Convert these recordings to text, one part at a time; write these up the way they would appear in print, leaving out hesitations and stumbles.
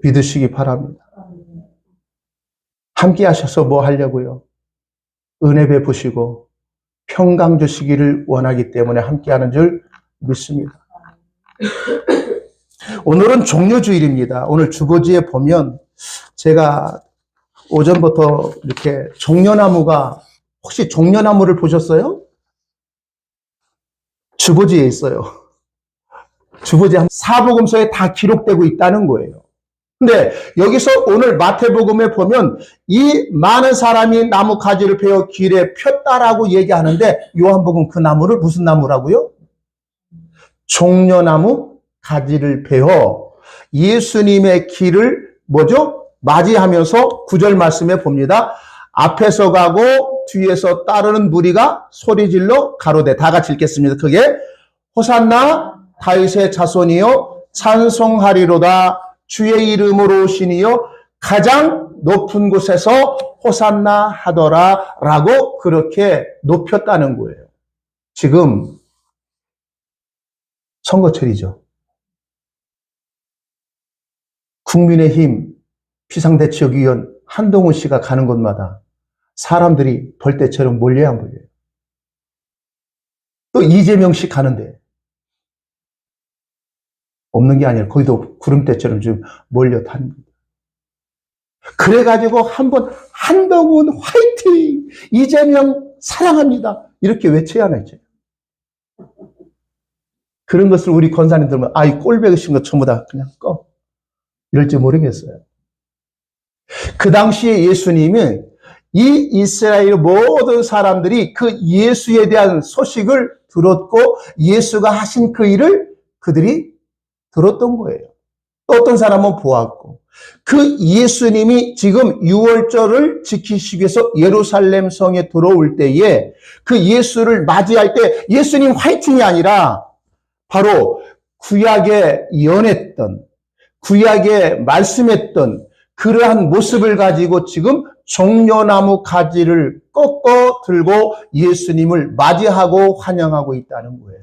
믿으시기 바랍니다. 함께 하셔서 뭐 하려고요? 은혜 베푸시고 평강 주시기를 원하기 때문에 함께하는 줄 믿습니다. 오늘은 종려주일입니다. 오늘 주보지에 보면 제가 오전부터 이렇게 종려나무가, 혹시 종려나무를 보셨어요? 주보지에 있어요. 주보지 사복음서에 다 기록되고 있다는 거예요. 근데 여기서 오늘 마태복음에 보면 이 많은 사람이 나무 가지를 베어 길에 폈다라고 얘기하는데 요한복음 그 나무를 무슨 나무라고요? 종려나무 가지를 베어 예수님의 길을 뭐죠? 맞이하면서 9절 말씀에 봅니다. 앞에서 가고 뒤에서 따르는 무리가 소리질러 가로되, 다 같이 읽겠습니다. 크게. 호산나 다윗의 자손이여 찬송하리로다. 주의 이름으로 오시니여 가장 높은 곳에서 호산나 하더라 라고 그렇게 높였다는 거예요. 지금 선거철이죠. 국민의힘 비상대책위원 한동훈 씨가 가는 곳마다 사람들이 벌떼처럼 몰려야 몰려요. 또 이재명 씨 가는데 없는 게 아니라 거기도 구름대처럼 좀 몰려 다닙니다. 그래가지고 한번 한동훈 화이팅! 이재명 사랑합니다! 이렇게 외쳐야 하죠. 그런 것을 우리 권사님 들으면 이 꼴배기신 거 전부 다 그냥 꺼. 이럴지 모르겠어요. 그 당시에 예수님은 이 이스라엘 모든 사람들이 그 예수에 대한 소식을 들었고 예수가 하신 그 일을 그들이 들었던 거예요. 또 어떤 사람은 보았고 그 예수님이 지금 6월절을 지키시기 위해서 예루살렘 성에 들어올 때에 그 예수를 맞이할 때 예수님 화이팅이 아니라 바로 구약에 연했던, 구약에 말씀했던 그러한 모습을 가지고 지금 종려나무 가지를 꺾어 들고 예수님을 맞이하고 환영하고 있다는 거예요.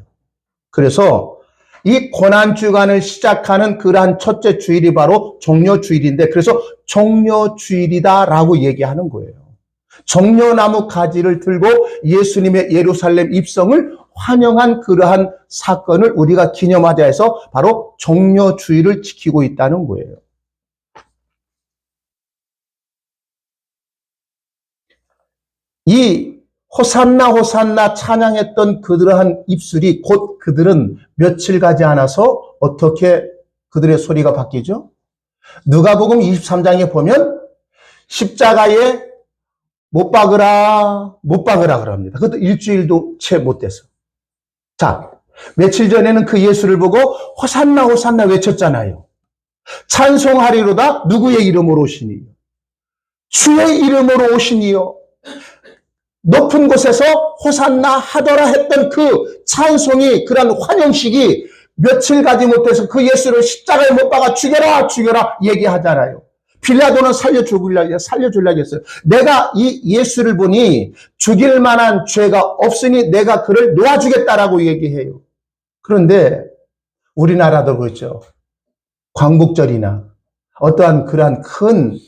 그래서 이 고난주간을 시작하는 그러한 첫째 주일이 바로 종려주일인데, 그래서 종려주일이다라고 얘기하는 거예요. 종려나무 가지를 들고 예수님의 예루살렘 입성을 환영한 그러한 사건을 우리가 기념하자 해서 바로 종려주일을 지키고 있다는 거예요. 이 호산나 호산나 찬양했던 그들한 입술이 곧 그들은 며칠 가지 않아서 어떻게 그들의 소리가 바뀌죠? 누가복음 23장에 보면 십자가에 못 박으라 그럽니다. 그것도 일주일도 채 못 돼서. 자, 며칠 전에는 그 예수를 보고 호산나 호산나 외쳤잖아요. 찬송하리로다. 누구의 이름으로 오시니요? 주의 이름으로 오시니요. 높은 곳에서 호산나 하더라 했던 그 찬송이, 그런 환영식이 며칠 가지 못해서 그 예수를 십자가에 못 박아 죽여라 죽여라 얘기하잖아요. 빌라도는 살려주려고 했어요. 내가 이 예수를 보니 죽일 만한 죄가 없으니 내가 그를 놓아주겠다라고 얘기해요. 그런데 우리나라도 그렇죠. 광복절이나 어떠한 그러한 큰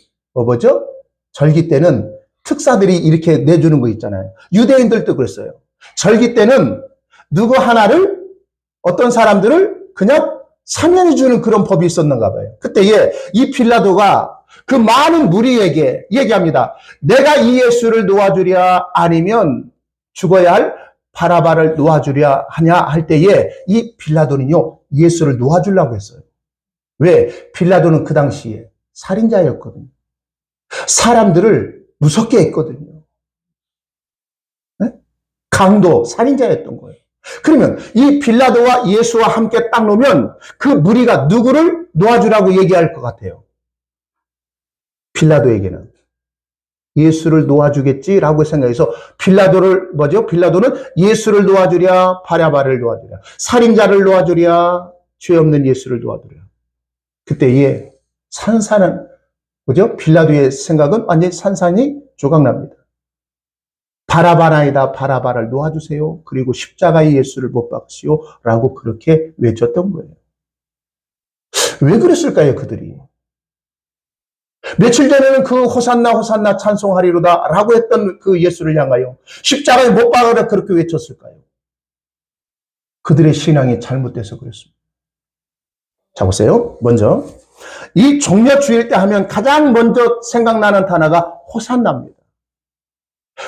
절기 때는 특사들이 이렇게 내주는 거 있잖아요. 유대인들도 그랬어요. 절기 때는 누구 하나를, 어떤 사람들을 그냥 사면해 주는 그런 법이 있었는가 봐요. 그때에 이 빌라도가 그 많은 무리에게 얘기합니다. 내가 이 예수를 놓아주랴 아니면 죽어야 할 바라바를 놓아주랴 하냐 할 때에 이 빌라도는요 예수를 놓아주려고 했어요. 왜? 빌라도는 그 당시에 살인자였거든요. 사람들을 무섭게 했거든요. 네? 강도, 살인자였던 거예요. 그러면 이 빌라도와 예수와 함께 딱 놓으면 그 무리가 누구를 놓아주라고 얘기할 것 같아요? 빌라도에게는 예수를 놓아주겠지라고 생각해서 빌라도는 예수를 놓아주랴, 바라바를 놓아주랴, 살인자를 놓아주랴, 죄 없는 예수를 놓아주랴. 그때에 산산은 빌라도의 생각은 완전히 산산이 조각납니다. 바라바나이다, 바라바를 놓아주세요. 그리고 십자가의 예수를 못 박으시오. 라고 그렇게 외쳤던 거예요. 왜 그랬을까요, 그들이? 며칠 전에는 그 호산나 호산나 찬송하리로다 라고 했던 그 예수를 향하여 십자가에 못 박아라 그렇게 외쳤을까요? 그들의 신앙이 잘못돼서 그렇습니다. 자, 보세요. 먼저 이 종려주일 때 하면 가장 먼저 생각나는 단어가 호산나입니다.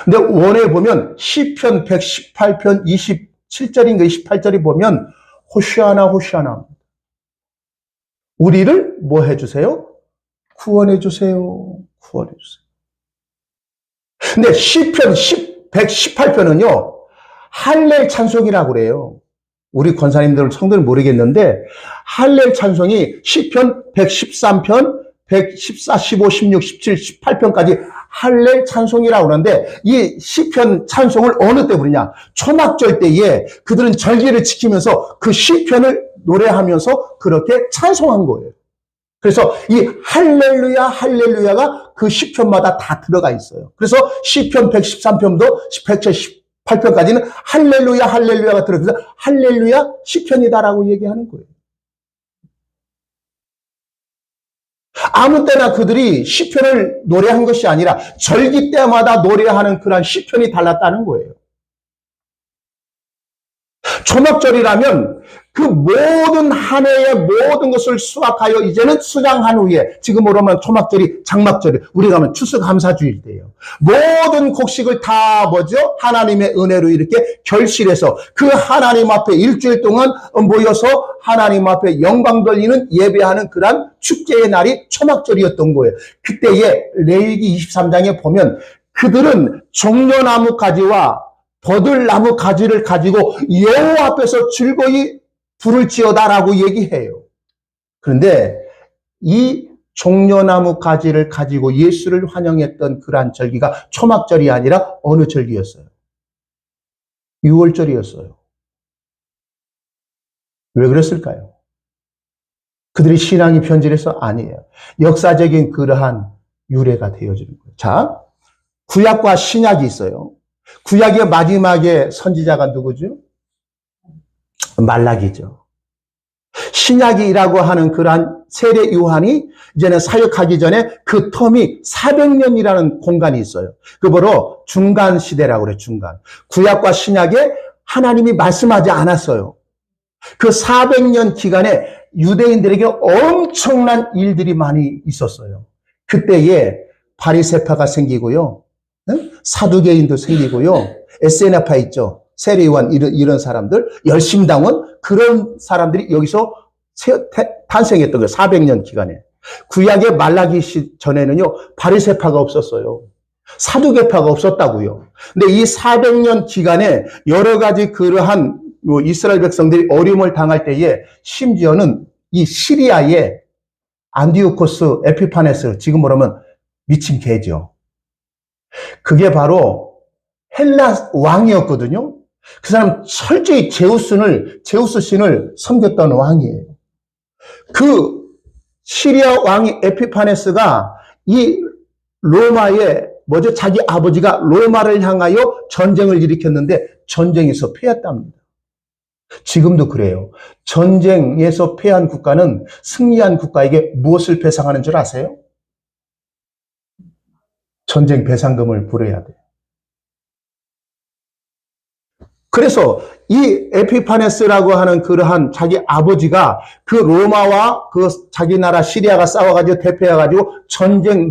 근데 원에 보면 시편 118편 27절인가 28절이 보면 호시아나 호시아나, 우리를 뭐 해주세요? 구원해 주세요. 구원해 주세요. 근데 시편 118편은요 할렐 찬송이라고 그래요. 우리 권사님들 성도는 모르겠는데 할렐 찬송이 시편 113편 114, 15, 16, 17, 18편까지 할렐 찬송이라고 그러는데 이 시편 찬송을 어느 때 부르냐? 초막절 때에 그들은 절기를 지키면서 그 시편을 노래하면서 그렇게 찬송한 거예요. 그래서 이 할렐루야 할렐루야가 그 시편마다 다 들어가 있어요. 그래서 시편 113편도 178편까지는 할렐루야 할렐루야가 들어가서 할렐루야 시편이다라고 얘기하는 거예요. 아무 때나 그들이 시편을 노래한 것이 아니라 절기 때마다 노래하는 그런 시편이 달랐다는 거예요. 초막절이라면 그 모든 한 해의 모든 것을 수확하여 이제는 수장한 후에, 지금으로 하면 초막절이 장막절이, 우리가 하면 추수감사주일 때예요. 모든 곡식을 다 뭐죠? 하나님의 은혜로 이렇게 결실해서 그 하나님 앞에 일주일 동안 모여서 하나님 앞에 영광 돌리는 예배하는 그러한 축제의 날이 초막절이었던 거예요. 그때에 레위기 23장에 보면 그들은 종려나무 가지와 버들나무 가지를 가지고 여호와 앞에서 즐거이 불을 지어다라고 얘기해요. 그런데 이 종려나무 가지를 가지고 예수를 환영했던 그러한 절기가 초막절이 아니라 어느 절기였어요? 6월절이었어요. 왜 그랬을까요? 그들이 신앙이 변질해서? 아니에요. 역사적인 그러한 유래가 되어지는 거예요. 자, 구약과 신약이 있어요. 구약의 마지막에 선지자가 누구죠? 말라기죠. 신약이라고 하는 그러한 세례 요한이 이제는 사역하기 전에 그 텀이 400년이라는 공간이 있어요. 그 바로 중간 시대라고 그래요. 중간. 구약과 신약에 하나님이 말씀하지 않았어요. 그 400년 기간에 유대인들에게 엄청난 일들이 많이 있었어요. 그때에 바리새파가 생기고요. 사두개인도 생기고요. 에세나파 있죠. 세례요한 이런 사람들, 열심당원, 그런 사람들이 여기서 탄생했던 거예요. 400년 기간에. 구약의 말라기 시 전에는요, 바리새파가 없었어요. 사두개파가 없었다고요. 근데 이 400년 기간에 여러 가지 그러한 이스라엘 백성들이 어려움을 당할 때에 심지어는 이 시리아의 안디오코스 에피파네스, 지금 뭐라면 미친 개죠. 그게 바로 헬라 왕이었거든요. 그 사람 철저히 제우스 신을 섬겼던 왕이에요. 그 시리아 왕이 에피파네스가 이 로마의 자기 아버지가 로마를 향하여 전쟁을 일으켰는데 전쟁에서 패했답니다. 지금도 그래요. 전쟁에서 패한 국가는 승리한 국가에게 무엇을 배상하는 줄 아세요? 전쟁 배상금을 물어야 돼요. 그래서 이 에피파네스라고 하는 그러한 자기 아버지가 그 로마와 그 자기 나라 시리아가 싸워가지고 대패해가지고 전쟁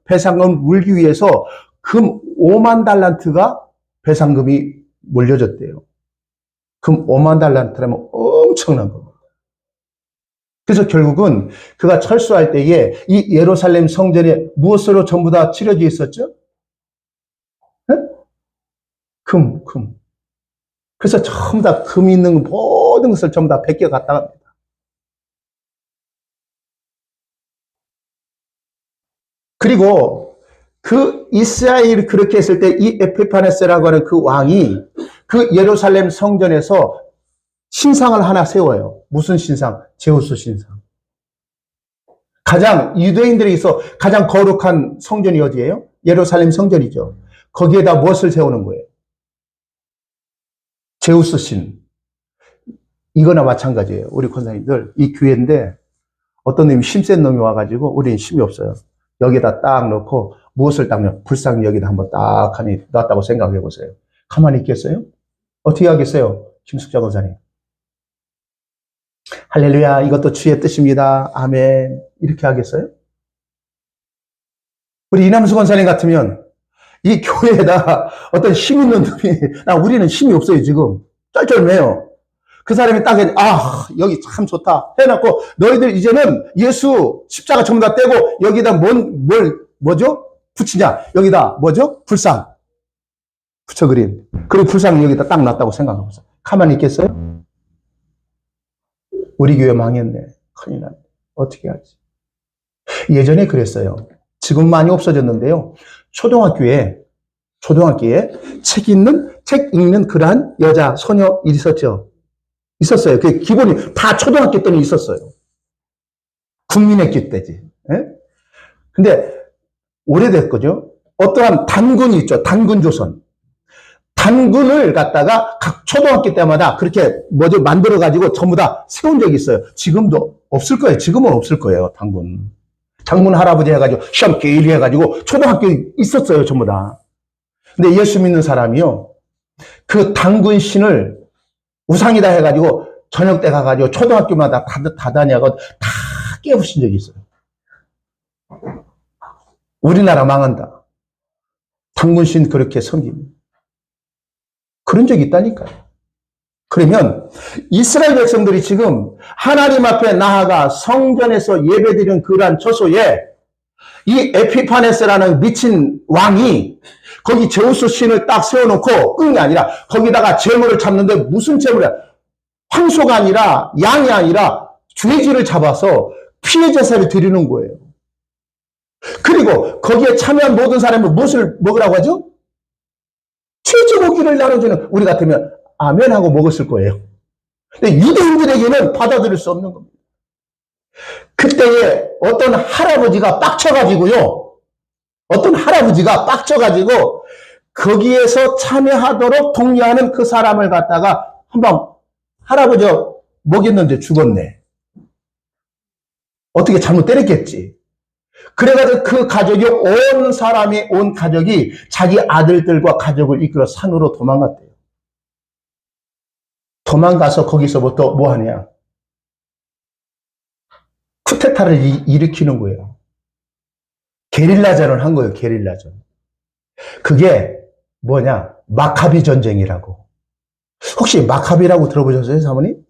배상금 물기 위해서 금 5만 달란트가 배상금이 물려졌대요. 금 5만 달란트라면 엄청난 겁니다. 그래서 결국은 그가 철수할 때에 이 예루살렘 성전에 무엇으로 전부 다 치러져 있었죠? 네? 금. 그래서 전부 다 금이 있는 모든 것을 전부 다 베껴갔다 합니다. 그리고 그 이스라엘이 그렇게 했을 때 이 에피파네스라고 하는 그 왕이 그 예루살렘 성전에서 신상을 하나 세워요. 무슨 신상? 제우스 신상. 유대인들에 있어 가장 거룩한 성전이 어디예요? 예루살렘 성전이죠. 거기에다 무엇을 세우는 거예요? 제우스 신. 이거나 마찬가지예요. 우리 권사님들, 이 교회인데 어떤 놈이 힘센 놈이 와가지고 우리는 힘이 없어요. 여기다 딱 넣고 무엇을 닦냐? 불상 여기다 한번 딱 하니 놨다고 생각해 보세요. 가만히 있겠어요? 어떻게 하겠어요? 김숙자 권사님. 할렐루야, 이것도 주의 뜻입니다. 아멘. 이렇게 하겠어요? 우리 이남수 권사님 같으면 이 교회에다 어떤 힘 있는 놈이, 우리는 힘이 없어요, 지금. 쩔쩔매요. 그 사람이 딱, 여기 참 좋다. 해놓고, 너희들 이제는 예수 십자가 전부 다 떼고, 여기다 뭐죠? 붙이냐? 여기다 뭐죠? 불상. 붙여그린. 그리고 불상 여기다 딱 놨다고 생각해보세요. 가만히 있겠어요? 우리 교회 망했네. 큰일 났네. 어떻게 하지? 예전에 그랬어요. 지금 많이 없어졌는데요. 초등학교에 책 읽는 그러한 여자, 소녀 있었죠. 있었어요. 그 기본이 다 초등학교 때는 있었어요. 국민학교 때지. 예? 근데 오래됐거죠. 어떠한 단군이 있죠. 단군조선. 단군을 갖다가 각 초등학교 때마다 그렇게 만들어가지고 전부 다 세운 적이 있어요. 지금도 없을 거예요. 지금은 없을 거예요. 단군. 장문 할아버지 해가지고 시험 게일리 해가지고 초등학교에 있었어요. 전부 다. 근데 예수 믿는 사람이요. 그 단군신을 우상이다 해가지고 저녁 때 가가지고 초등학교마다 다 다녀가지고 다 깨부신 적이 있어요. 우리나라 망한다. 단군신 그렇게 섬깁니다. 그런 적이 있다니까요. 그러면 이스라엘 백성들이 지금 하나님 앞에 나아가 성전에서 예배드리는 그러한 처소에 이 에피파네스라는 미친 왕이 거기 제우스 신을 딱 세워놓고 끄는 게 아니라 거기다가 제물을 잡는데 무슨 제물이야? 황소가 아니라 양이 아니라 돼지를 잡아서 피해 제사를 드리는 거예요. 그리고 거기에 참여한 모든 사람은 무엇을 먹으라고 하죠? 돼지고기를 나눠주는, 우리 같으면 아멘 하고 먹었을 거예요. 근데 유대인들에게는 받아들일 수 없는 겁니다. 그때에 어떤 할아버지가 빡쳐가지고요. 거기에서 참여하도록 독려하는 그 사람을 갖다가 한번 할아버지 먹였는데 죽었네. 어떻게 잘못 때렸겠지. 그래가지고 그 가족이 온 가족이 자기 아들들과 가족을 이끌어 산으로 도망갔대요. 도망가서 거기서부터 뭐 하냐? 쿠데타를 일으키는 거예요. 게릴라전을 한 거예요. 게릴라전. 그게 뭐냐? 마카비 전쟁이라고. 혹시 마카비라고 들어보셨어요, 사모님?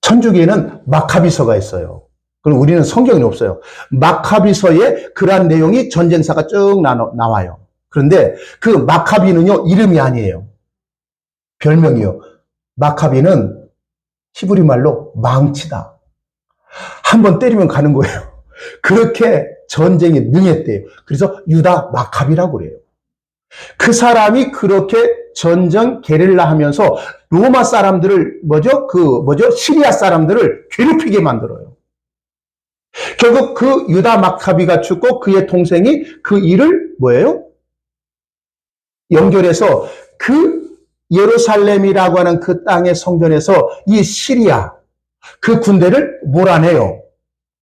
천주교에는 마카비서가 있어요. 그럼 우리는 성경이 없어요. 마카비서에 그러한 내용이 전쟁사가 쭉 나와요. 그런데 그 마카비는요, 이름이 아니에요. 별명이요. 마카비는 히브리 말로 망치다. 한번 때리면 가는 거예요. 그렇게 전쟁에 능했대요. 그래서 유다 마카비라고 그래요. 그 사람이 그렇게 전쟁 게릴라 하면서 로마 사람들을 시리아 사람들을 괴롭히게 만들어요. 결국 그 유다 마카비가 죽고 그의 동생이 그 일을 연결해서 그 예루살렘이라고 하는 그 땅의 성전에서 이 시리아 그 군대를 몰아내요.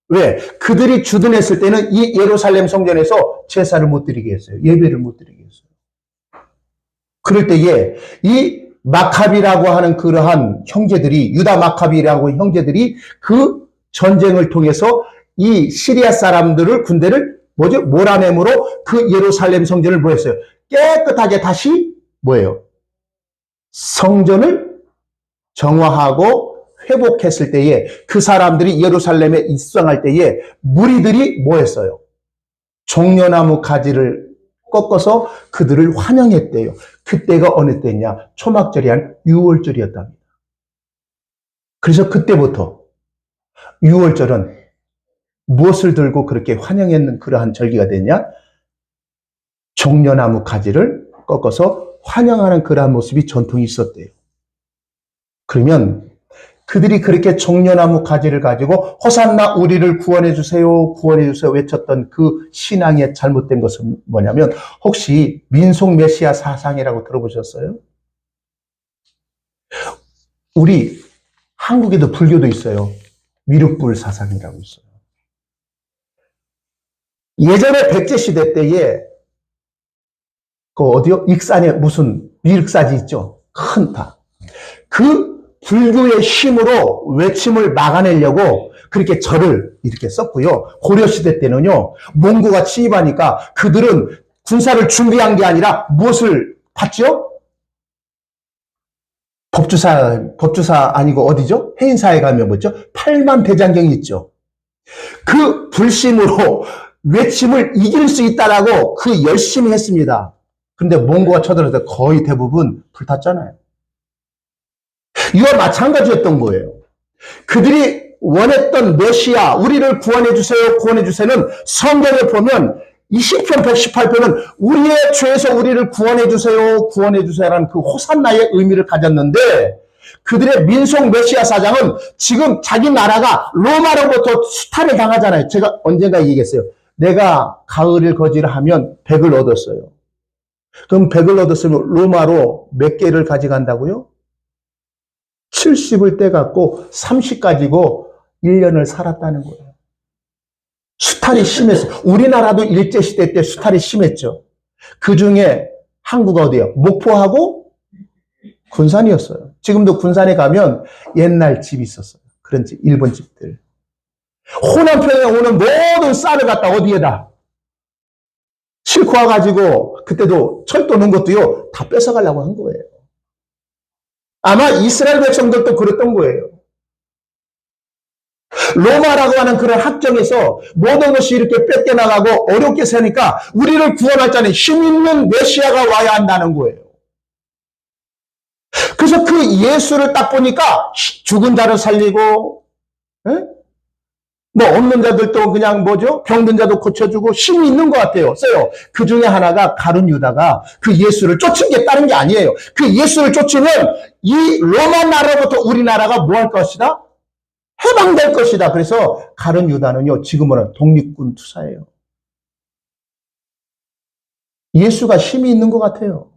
왜? 그들이 주둔했을 때는 이 예루살렘 성전에서 제사를 못 드리게 했어요. 예배를 못 드리게 했어요. 그럴 때에 이 마카비라고 하는 그러한 형제들이, 유다 마카비라고 하는 형제들이 그 전쟁을 통해서 이 시리아 사람들을, 군대를 몰아내므로 그 예루살렘 성전을 했어요? 깨끗하게 다시 성전을 정화하고 회복했을 때에 그 사람들이 예루살렘에 입성할 때에 무리들이 했어요? 종려나무 가지를 꺾어서 그들을 환영했대요. 그때가 어느 때냐? 초막절이 한 6월절이었답니다. 그래서 그때부터 6월절은 무엇을 들고 그렇게 환영했는 그러한 절기가 됐냐? 종려나무 가지를 꺾어서 환영하는 그러한 모습이 전통이 있었대요. 그러면 그들이 그렇게 종려나무 가지를 가지고 호산나 우리를 구원해 주세요, 구원해 주세요 외쳤던 그 신앙의 잘못된 것은 뭐냐면, 혹시 민속 메시아 사상이라고 들어보셨어요? 우리 한국에도 불교도 있어요. 미륵불 사상이라고 있어요. 예전에 백제 시대 때에 그 어디요? 익산에 무슨 미륵사지 있죠? 큰 타. 그 불교의 힘으로 외침을 막아내려고 그렇게 절을 이렇게 썼고요. 고려 시대 때는요, 몽고가 침입하니까 그들은 군사를 준비한 게 아니라 무엇을 봤죠? 법주사 아니고 어디죠? 해인사에 가면 뭐죠? 8만 대장경이 있죠. 그 불심으로 외침을 이길 수 있다라고 그 열심히 했습니다. 그런데 몽고가 쳐들어서 거의 대부분 불탔잖아요. 이와 마찬가지였던 거예요. 그들이 원했던 메시아, 우리를 구원해주세요, 구원해주세요는 성경에 보면 20편, 118편은 우리의 죄에서 우리를 구원해주세요, 구원해주세요라는 그 호산나의 의미를 가졌는데 그들의 민속 메시아 사장은 지금 자기 나라가 로마로부터 수탈을 당하잖아요. 제가 언젠가 얘기했어요. 내가 가을을 거지하면 100을 얻었어요. 그럼 100을 얻었으면 로마로 몇 개를 가져간다고요? 70을 떼갖고 30 가지고 1년을 살았다는 거예요. 수탈이 심했어요. 우리나라도 일제시대 때 수탈이 심했죠. 그 중에 항구가 어디예요? 목포하고 군산이었어요. 지금도 군산에 가면 옛날 집이 있었어요. 그런 집, 일본 집들. 호남편에 오는 모든 쌀을 갖다 어디에다 싣고 와가지고 그때도 철도 넣은 것도요 다 뺏어가려고 한 거예요. 아마 이스라엘 백성들도 그랬던 거예요. 로마라고 하는 그런 학정에서 모든 것이 이렇게 뺏겨나가고 어렵게 사니까 우리를 구원할 자는 힘 있는 메시아가 와야 한다는 거예요. 그래서 그 예수를 딱 보니까 죽은 자를 살리고, 뭐 없는 자들도 그냥 뭐죠? 병든 자도 고쳐주고 힘이 있는 것 같아요. 그 중에 하나가 가룟 유다가 그 예수를 쫓은 게 다른 게 아니에요. 그 예수를 쫓으면 이 로마 나라부터 우리나라가 뭐 할 것이다? 해방될 것이다. 그래서 가룟 유다는요, 지금은 독립군 투사예요. 예수가 힘이 있는 것 같아요.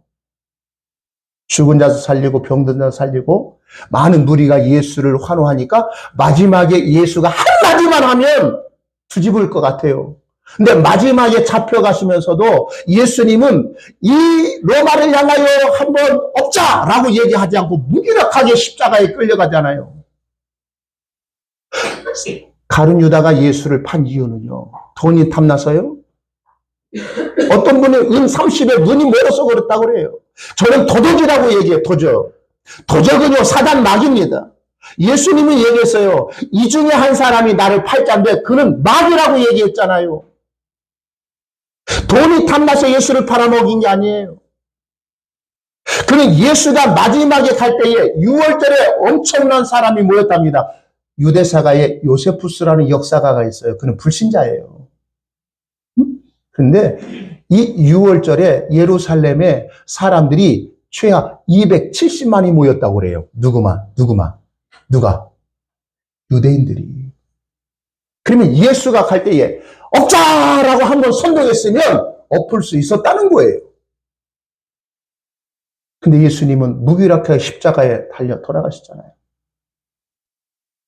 죽은 자도 살리고 병든 자도 살리고 많은 무리가 예수를 환호하니까 마지막에 예수가 한마디만 하면 뒤집을 것 같아요. 근데 마지막에 잡혀가시면서도 예수님은 이 로마를 향하여 한번 없자라고 얘기하지 않고 무기력하게 십자가에 끌려가잖아요. 가룟 유다가 예수를 판 이유는요, 돈이 탐나서요? 어떤 분이 은 30에 눈이 멀어서 그렇다고 그래요. 저는 도적이라고 얘기해요. 도적은요 사단 마귀입니다. 예수님이 얘기했어요. 이 중에 한 사람이 나를 팔자인데 그는 마귀라고 얘기했잖아요. 돈이 탐나서 예수를 팔아먹인 게 아니에요. 그는 예수가 마지막에 갈 때에 6월절에 엄청난 사람이 모였답니다. 유대사가에 요세푸스라는 역사가가 있어요. 그는 불신자예요. 그런데 이 6월절에 예루살렘에 사람들이 최하 270만이 모였다고 그래요. 누가? 유대인들이. 그러면 예수가 갈 때에 없자라고 한번 선동했으면 엎을 수 있었다는 거예요. 근데 예수님은 무기력하게 십자가에 달려 돌아가시잖아요.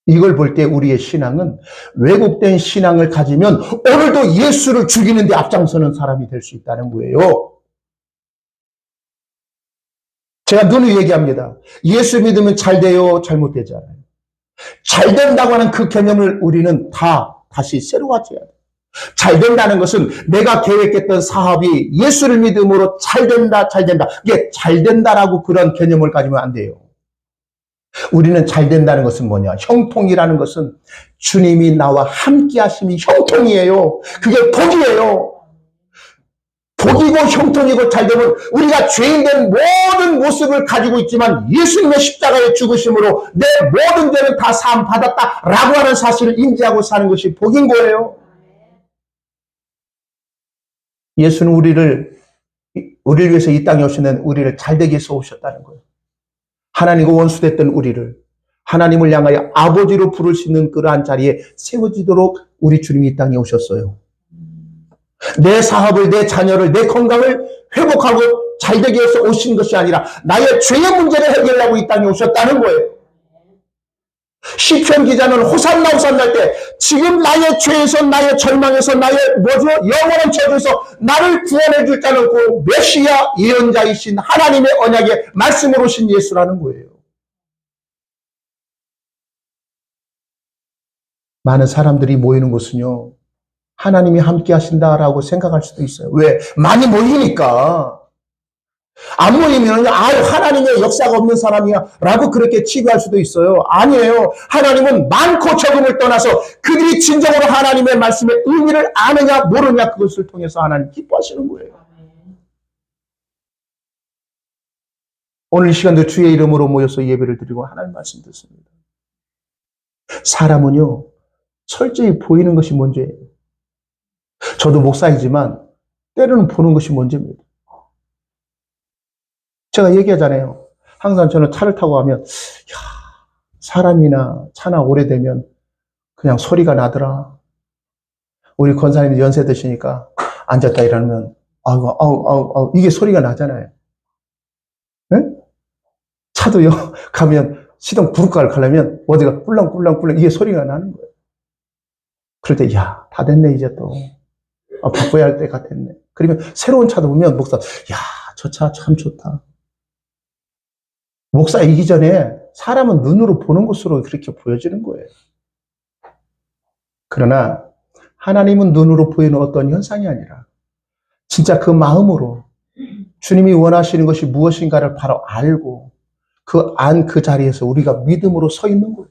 이걸 볼 때 우리의 신앙은 왜곡된 신앙을 가지면 오늘도 예수를 죽이는 데 앞장서는 사람이 될 수 있다는 거예요. 제가 누누이 얘기합니다. 예수 믿으면 잘 돼요, 잘못되지 않아요. 잘 된다고 하는 그 개념을 우리는 다시 새로 가져야 돼요. 잘 된다는 것은 내가 계획했던 사업이 예수를 믿음으로 잘 된다. 이게 잘 된다라고 그런 개념을 가지면 안 돼요. 우리는 잘 된다는 것은 뭐냐? 형통이라는 것은 주님이 나와 함께 하심이 형통이에요. 그게 복이에요. 복이고 형통이고 잘 되면 우리가 죄인된 모든 모습을 가지고 있지만 예수님의 십자가의 죽으심으로 내 모든 죄는 다 사함 받았다라고 하는 사실을 인지하고 사는 것이 복인 거예요. 예수는 우리를 위해서 이 땅에 오시는 우리를 잘되게 해서 오셨다는 거예요. 하나님과 원수됐던 우리를 하나님을 향하여 아버지로 부를 수 있는 그러한 자리에 세워지도록 우리 주님이 이 땅에 오셨어요. 내 사업을, 내 자녀를, 내 건강을 회복하고 잘되게 해서 오신 것이 아니라 나의 죄의 문제를 해결하고 이 땅에 오셨다는 거예요. 시편 기자는 호산나 호산나 할 때 지금 나의 죄에서 나의 절망에서 나의 영원한 저주에서 나를 구원해 줄 자는 그 메시아 예언자이신 하나님의 언약의 말씀으로 오신 예수라는 거예요. 많은 사람들이 모이는 곳은요, 하나님이 함께 하신다라고 생각할 수도 있어요. 왜? 많이 모이니까. 안 모이면 하나님의 역사가 없는 사람이야 라고 그렇게 치부할 수도 있어요. 아니에요. 하나님은 많고 적음을 떠나서 그들이 진정으로 하나님의 말씀의 의미를 아느냐 모르냐 그것을 통해서 하나님 기뻐하시는 거예요. 오늘 이 시간도 주의 이름으로 모여서 예배를 드리고 하나님 말씀 듣습니다. 사람은요, 철저히 보이는 것이 먼저예요. 저도 목사이지만 때로는 보는 것이 먼저입니다. 제가 얘기하잖아요. 항상 저는 차를 타고 가면 사람이나 차나 오래되면 그냥 소리가 나더라. 우리 권사님이 연세 드시니까 앉았다 일어나면 아우 이게 소리가 나잖아요. 네? 차도요 가면 시동 부르까를 가려면 어디가 꿀렁꿀렁꿀렁 이게 소리가 나는 거예요. 그럴 때 다 됐네 이제 또 바꿔야 할 때가 됐네. 그러면 새로운 차도 보면 목사 저 차 참 좋다. 목사이기 전에 사람은 눈으로 보는 것으로 그렇게 보여지는 거예요. 그러나 하나님은 눈으로 보이는 어떤 현상이 아니라 진짜 그 마음으로 주님이 원하시는 것이 무엇인가를 바로 알고 그 자리에서 우리가 믿음으로 서 있는 거예요.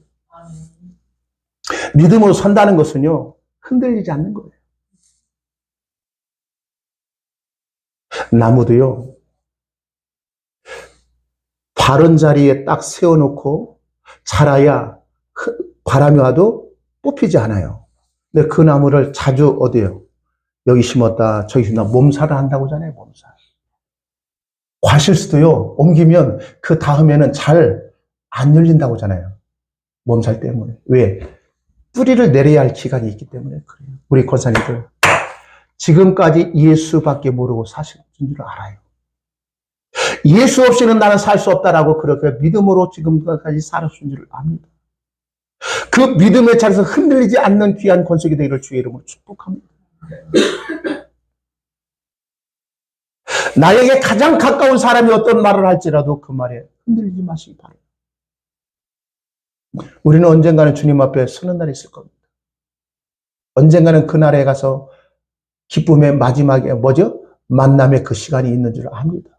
믿음으로 선다는 것은요, 흔들리지 않는 거예요. 나무도요, 바른 자리에 딱 세워놓고 자라야 바람이 와도 뽑히지 않아요. 근데 그 나무를 자주 어디요? 여기 심었다, 저기 심었다, 몸살을 한다고 하잖아요, 몸살. 과실수도요, 옮기면 그 다음에는 잘 안 열린다고 하잖아요. 몸살 때문에. 왜? 뿌리를 내려야 할 기간이 있기 때문에 그래요. 우리 권사님들, 지금까지 예수밖에 모르고 사신 줄 알아요. 예수 없이는 나는 살 수 없다라고 그렇게 믿음으로 지금까지 살았은 줄 압니다. 그 믿음의 자리에서 흔들리지 않는 귀한 권속이 되기를 주의 이름으로 축복합니다. 나에게 가장 가까운 사람이 어떤 말을 할지라도 그 말에 흔들리지 마시기 바랍니다. 우리는 언젠가는 주님 앞에 서는 날이 있을 겁니다. 언젠가는 그날에 가서 기쁨의 마지막에 만남의 그 시간이 있는 줄 압니다.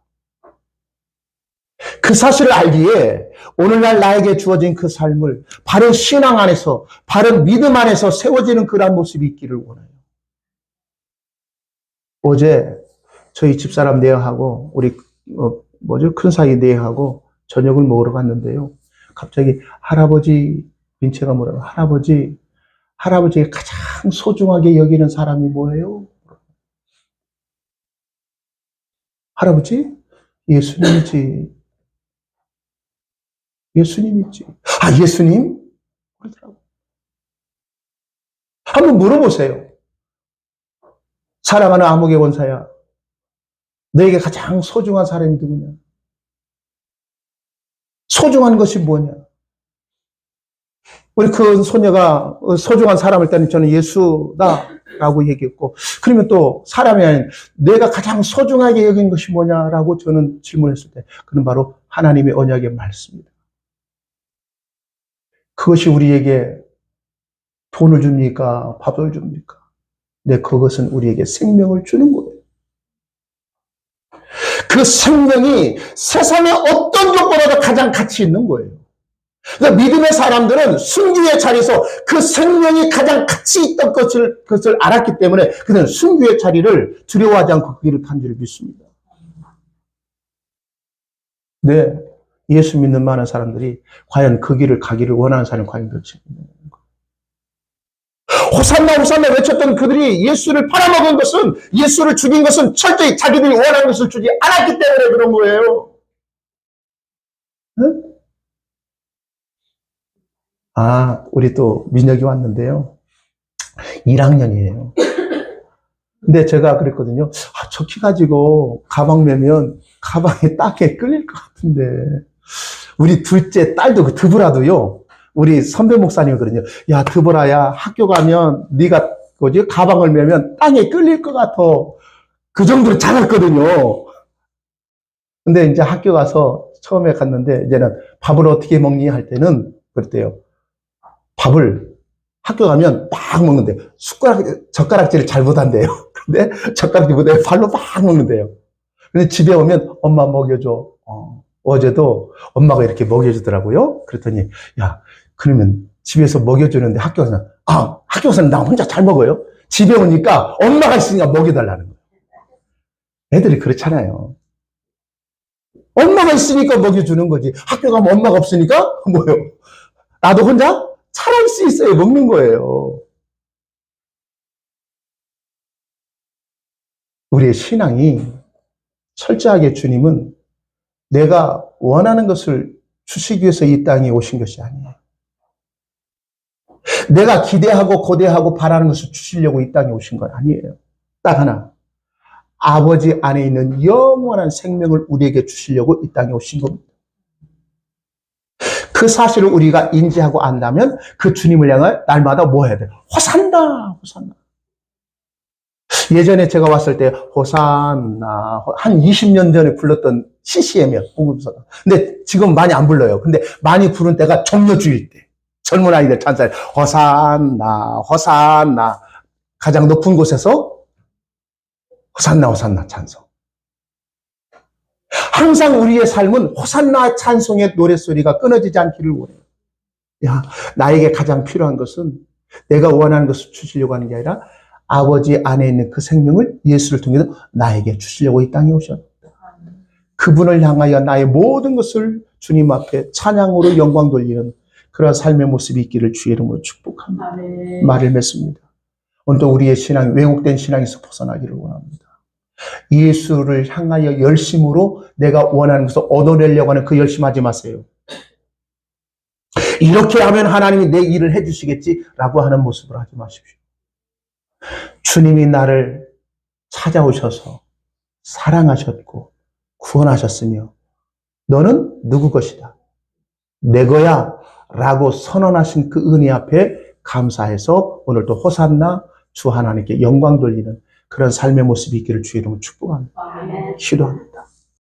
그 사실을 알기에 오늘날 나에게 주어진 그 삶을 바른 신앙 안에서, 바른 믿음 안에서 세워지는 그런 모습이 있기를 원해요. 어제 저희 집사람 네하고 우리 큰 사이 네하고 저녁을 먹으러 갔는데요. 갑자기 할아버지, 민채가 뭐라고, 할아버지가 가장 소중하게 여기는 사람이 뭐예요? 할아버지? 예수님이지. 예수님이지. 예수님? 그러더라고. 한번 물어보세요. 사랑하는 암흑의 원사야, 너에게 가장 소중한 사람이 누구냐? 소중한 것이 뭐냐? 우리 그 소녀가 소중한 사람을 때는 저는 예수다라고 얘기했고, 그러면 또 사람이 아닌 내가 가장 소중하게 여긴 것이 뭐냐라고 저는 질문했을 때, 그는 바로 하나님의 언약의 말씀입니다. 그것이 우리에게 돈을 줍니까? 밥을 줍니까? 네, 그것은 우리에게 생명을 주는 거예요. 그 생명이 세상의 어떤 것보다도 가장 가치 있는 거예요. 그러니까 믿음의 사람들은 순교의 자리에서 그 생명이 가장 가치 있던 것을 알았기 때문에 그들은 순교의 자리를 두려워하지 않고 그 길을 간 줄을 믿습니다. 네, 예수 믿는 많은 사람들이 과연 그 길을 가기를 원하는 사람이 과연 몇이 있는 거예요. 호산나 호산나 외쳤던 그들이 예수를 팔아먹은 것은, 예수를 죽인 것은 철저히 자기들이 원하는 것을 주지 않았기 때문에 그런 거예요. 응? 우리 또 민혁이 왔는데요. 1학년이에요. 근데 제가 그랬거든요. 저 키 가지고 가방 매면 가방에 딱에 끌릴 것 같은데. 우리 둘째 딸도 그 드브라도요. 우리 선배 목사님이 그러냐. 야, 드보라야, 학교 가면 네가 뭐지? 가방을 메면 땅에 끌릴 것 같아. 그 정도로 작았거든요. 근데 이제 학교 가서 처음에 갔는데 이제는 밥을 어떻게 먹니 할 때는 그랬대요. 밥을 학교 가면 막 먹는데 젓가락질을 잘 못한대요. 근데 젓가락질 못해 발로 막 먹는데요. 근데 집에 오면 엄마 먹여줘. 어제도 엄마가 이렇게 먹여주더라고요. 그랬더니 야, 그러면 집에서 먹여주는데 학교 가서는 학교 가서는 나 혼자 잘 먹어요. 집에 오니까 엄마가 있으니까 먹여달라는 거예요. 애들이 그렇잖아요. 엄마가 있으니까 먹여주는 거지. 학교 가면 엄마가 없으니까 뭐요? 나도 혼자 잘할 수 있어요. 먹는 거예요. 우리의 신앙이 철저하게 주님은 내가 원하는 것을 주시기 위해서 이 땅에 오신 것이 아니에요. 내가 기대하고 고대하고 바라는 것을 주시려고 이 땅에 오신 건 아니에요. 딱 하나. 아버지 안에 있는 영원한 생명을 우리에게 주시려고 이 땅에 오신 겁니다. 그 사실을 우리가 인지하고 안다면 그 주님을 향해 날마다 뭐 해야 돼요? 호산나, 호산나. 예전에 제가 왔을 때 호산나 한 20년 전에 불렀던 CCM이요. 복음서가. 근데 지금 많이 안 불러요. 근데 많이 부른 때가 종려주일 때. 젊은 아이들 찬사에 호산나, 호산나. 가장 높은 곳에서 호산나, 호산나 찬송. 항상 우리의 삶은 호산나 찬송의 노랫소리가 끊어지지 않기를 원해요. 야, 나에게 가장 필요한 것은 내가 원하는 것을 주시려고 하는 게 아니라 아버지 안에 있는 그 생명을 예수를 통해서 나에게 주시려고 이 땅에 오셨다. 그분을 향하여 나의 모든 것을 주님 앞에 찬양으로 영광 돌리는 그런 삶의 모습이 있기를 주의 이름으로 축복합니다. 말을 맺습니다. 오늘도 우리의 신앙이 왜곡된 신앙에서 벗어나기를 원합니다. 예수를 향하여 열심으로 내가 원하는 것을 얻어내려고 하는 그 열심하지 마세요. 이렇게 하면 하나님이 내 일을 해주시겠지라고 하는 모습을 하지 마십시오. 주님이 나를 찾아오셔서 사랑하셨고 구원하셨으며 너는 누구 것이다. 내 거야 라고 선언하신 그 은혜 앞에 감사해서 오늘도 호산나 주 하나님께 영광 돌리는 그런 삶의 모습이 있기를 주의 이름으로 축복합니다. 기도합니다.